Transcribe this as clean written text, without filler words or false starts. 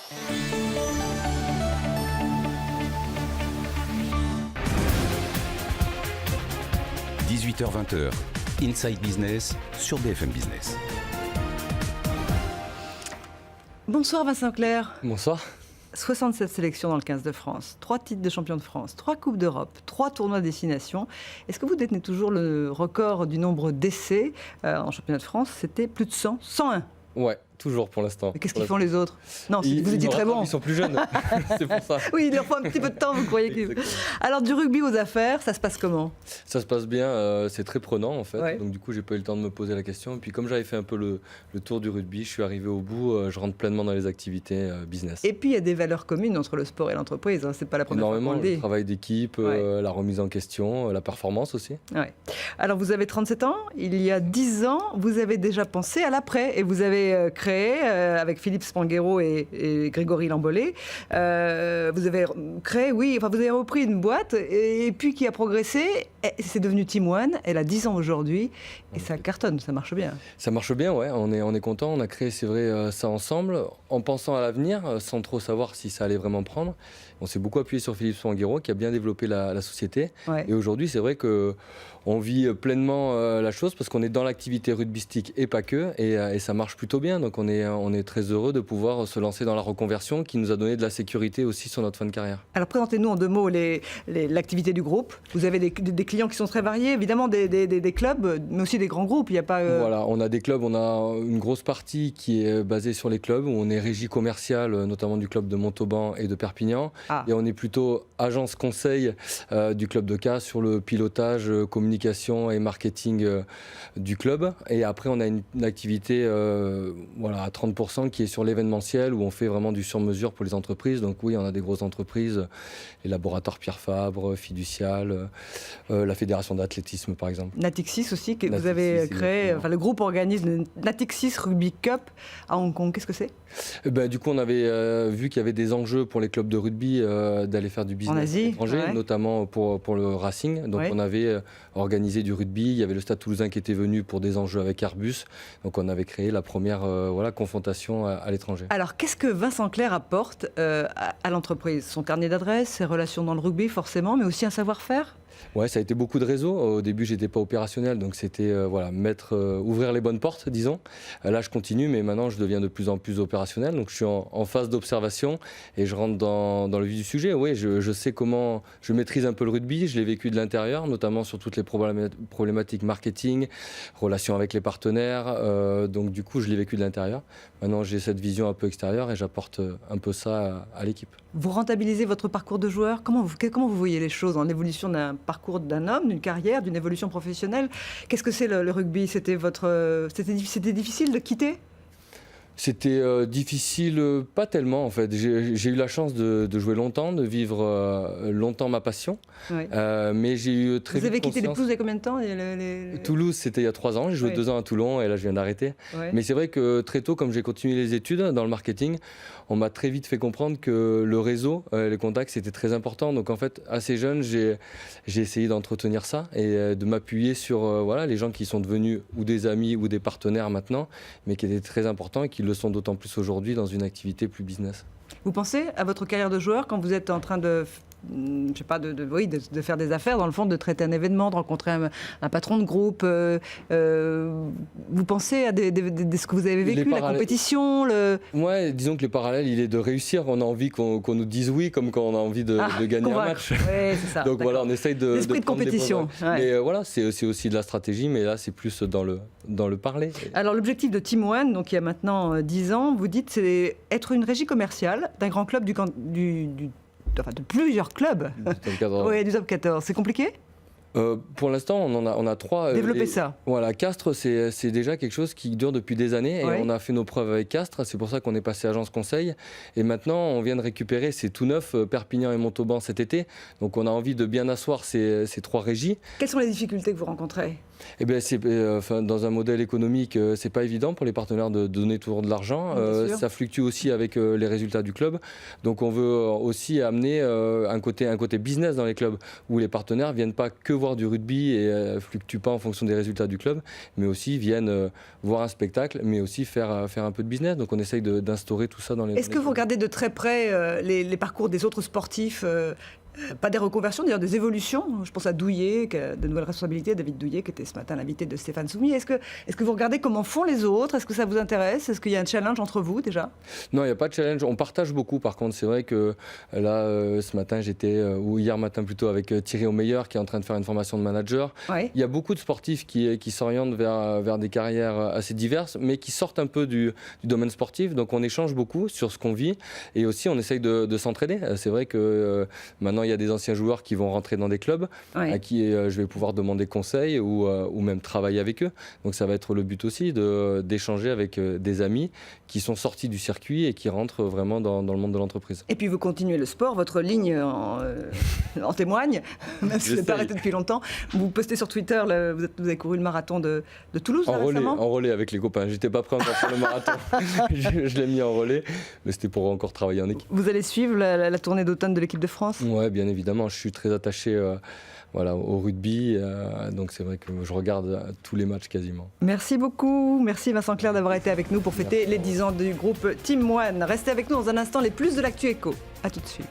– 18h-20h, Inside Business sur BFM Business. Bonsoir Vincent Clerc. Bonsoir. 67 sélections dans le 15 de France, 3 titres de champion de France, 3 Coupes d'Europe, 3 tournois à destination. Est-ce que vous détenez toujours le record du nombre d'essais en championnat de France? C'était plus de 101. Ouais, toujours pour l'instant. Mais qu'est-ce qu'ils font les autres? Non, vous étiez très bon. Ils sont plus jeunes, c'est pour ça. Oui, il leur faut un petit peu de temps, vous croyez que... Alors, du rugby aux affaires, ça se passe comment? Ça se passe bien, c'est très prenant en fait. Ouais. Donc du coup, j'ai pas eu le temps de me poser la question. Et puis comme j'avais fait un peu le tour du rugby, je suis arrivé au bout, je rentre pleinement dans les activités business. Et puis, il y a des valeurs communes entre le sport et l'entreprise. Hein. C'est pas la première fois qu'on le dit. Le travail d'équipe, la remise en question, la performance aussi. Ouais. Alors, vous avez 37 ans. Il y a 10 ans, vous avez déjà pensé à l'après. Et vous avez créé, avec Philippe Spanghero et Grégory Lambollet, vous avez créé, vous avez repris une boîte et puis qui a progressé. C'est devenu Team One. Elle a 10 ans aujourd'hui. Et ça cartonne, ça marche bien. Ça marche bien, ouais. On est content. On a créé, c'est vrai, ça ensemble, en pensant à l'avenir, sans trop savoir si ça allait vraiment prendre. On s'est beaucoup appuyé sur Philippe Spanghero, qui a bien développé la société. Ouais. Et aujourd'hui, c'est vrai qu'on vit pleinement la chose, parce qu'on est dans l'activité rugbystique et pas que, et ça marche plutôt bien. Donc on est très heureux de pouvoir se lancer dans la reconversion, qui nous a donné de la sécurité aussi sur notre fin de carrière. Alors présentez-nous en 2 mots l'activité du groupe. Vous avez des clients qui sont très variés, évidemment des clubs, mais aussi des grands groupes. Il y a pas. Voilà, on a des clubs, on a une grosse partie qui est basée sur les clubs, où on est régie commerciale, notamment du club de Montauban et de Perpignan. Et on est plutôt agence conseil du club de Castres sur le pilotage, communication et marketing du club. Et après, on a une activité à 30% qui est sur l'événementiel, où on fait vraiment du sur-mesure pour les entreprises. Donc oui, on a des grosses entreprises, les laboratoires Pierre Fabre, Fiducial, la fédération d'athlétisme par exemple. Natixis aussi, que vous avez créé, le groupe organise le Natixis Rugby Cup à Hong Kong. Qu'est-ce que c'est? Du coup, on avait vu qu'il y avait des enjeux pour les clubs de rugby d'aller faire du business étranger, notamment pour le Racing. Donc on avait organisé du rugby, il y avait le Stade Toulousain qui était venu pour des enjeux avec Airbus. Donc on avait créé la première confrontation à l'étranger. Alors qu'est-ce que Vincent Clerc apporte à l'entreprise? Son carnet d'adresses, ses relations dans le rugby forcément, mais aussi un savoir-faire? Ouais, ça a été beaucoup de réseaux. Au début, j'étais pas opérationnel, donc c'était ouvrir les bonnes portes, disons. Là, je continue, mais maintenant, je deviens de plus en plus opérationnel. Donc, je suis en phase d'observation et je rentre dans le vif du sujet. Oui, je sais comment, je maîtrise un peu le rugby. Je l'ai vécu de l'intérieur, notamment sur toutes les problématiques marketing, relations avec les partenaires. Donc, du coup, je l'ai vécu de l'intérieur. Maintenant, j'ai cette vision un peu extérieure et j'apporte un peu ça à l'équipe. Vous rentabilisez votre parcours de joueur? Comment vous voyez les choses en évolution d'un parcours d'un homme, d'une carrière, d'une évolution professionnelle? Qu'est-ce que c'est le rugby? C'était difficile de quitter? C'était difficile, pas tellement en fait. J'ai eu la chance de jouer longtemps, de vivre longtemps ma passion. Oui. Mais j'ai eu très vite. Vous avez quitté les conscience... Toulouse il y a combien de temps? Toulouse, c'était il y a 3 ans. J'ai joué 2 ans à Toulon et là je viens d'arrêter. Oui. Mais c'est vrai que très tôt, comme j'ai continué les études dans le marketing, on m'a très vite fait comprendre que le réseau, les contacts, c'était très important. Donc en fait, assez jeune, j'ai essayé d'entretenir ça et de m'appuyer sur les gens qui sont devenus ou des amis ou des partenaires maintenant, mais qui étaient très importants et qui le sont d'autant plus aujourd'hui dans une activité plus business. Vous pensez à votre carrière de joueur quand vous êtes en train de faire des affaires, dans le fond, de traiter un événement, de rencontrer un patron de groupe. Vous pensez à ce que vous avez vécu, la compétition Ouais, disons que le parallèle, il est de réussir. On a envie qu'on nous dise oui, comme quand on a envie de gagner un match. Ouais, c'est ça. Donc voilà, on essaye de l'esprit de compétition. Mais voilà, c'est aussi de la stratégie, mais là, c'est plus dans le parler. Alors l'objectif de Team One, donc il y a maintenant 10 ans, vous dites, c'est être une régie commerciale d'un grand club de plusieurs clubs. Du top 14. C'est compliqué? Pour l'instant, on a 3. Développer ça. Voilà, Castres, c'est déjà quelque chose qui dure depuis des années et on a fait nos preuves avec Castres. C'est pour ça qu'on est passé agence conseil. Et maintenant, on vient de récupérer, c'est tout neuf, Perpignan et Montauban cet été. Donc on a envie de bien asseoir ces 3 régies. Quelles sont les difficultés que vous rencontrez? Eh bien, dans un modèle économique, c'est pas évident pour les partenaires de donner toujours de l'argent. Ça fluctue aussi avec les résultats du club. Donc, on veut aussi amener un côté business dans les clubs où les partenaires viennent pas que voir du rugby et fluctuent pas en fonction des résultats du club, mais aussi viennent voir un spectacle, mais aussi faire un peu de business. Donc, on essaye d'instaurer tout ça dans les. Est-ce que vous regardez de très près les parcours des autres sportifs? Pas des reconversions, d'ailleurs des évolutions. Je pense à Douillet, qui a de nouvelles responsabilités, David Douillet, qui était ce matin l'invité de Stéphane Soumy. Est-ce que vous regardez comment font les autres? Est-ce que ça vous intéresse? Est-ce qu'il y a un challenge entre vous déjà? Non, il n'y a pas de challenge. On partage beaucoup. Par contre, c'est vrai que là, ce matin, ou hier matin plutôt, avec Thierry Omeyer, qui est en train de faire une formation de manager. Ouais. Il y a beaucoup de sportifs qui s'orientent vers des carrières assez diverses, mais qui sortent un peu du domaine sportif. Donc, on échange beaucoup sur ce qu'on vit. Et aussi, on essaye de s'entraider. C'est vrai que maintenant, il y a des anciens joueurs qui vont rentrer dans des clubs à qui je vais pouvoir demander conseil ou même travailler avec eux. Donc ça va être le but aussi d'échanger avec des amis qui sont sortis du circuit et qui rentrent vraiment dans le monde de l'entreprise. Et puis vous continuez le sport, votre ligne en témoigne, même si vous n'êtes pas arrêté depuis longtemps. Vous postez sur Twitter, vous avez couru le marathon de Toulouse récemment. En relais avec les copains. J'étais pas prêt encore pour le marathon. je l'ai mis en relais, mais c'était pour encore travailler en équipe. Vous allez suivre la tournée d'automne de l'équipe de France? Ouais, bien évidemment. Je suis très attaché au rugby. Donc c'est vrai que je regarde tous les matchs quasiment. Merci beaucoup. Merci Vincent Clerc d'avoir été avec nous pour fêter les 10 ans du groupe Team One. Restez avec nous dans un instant, les plus de l'actu éco. A tout de suite.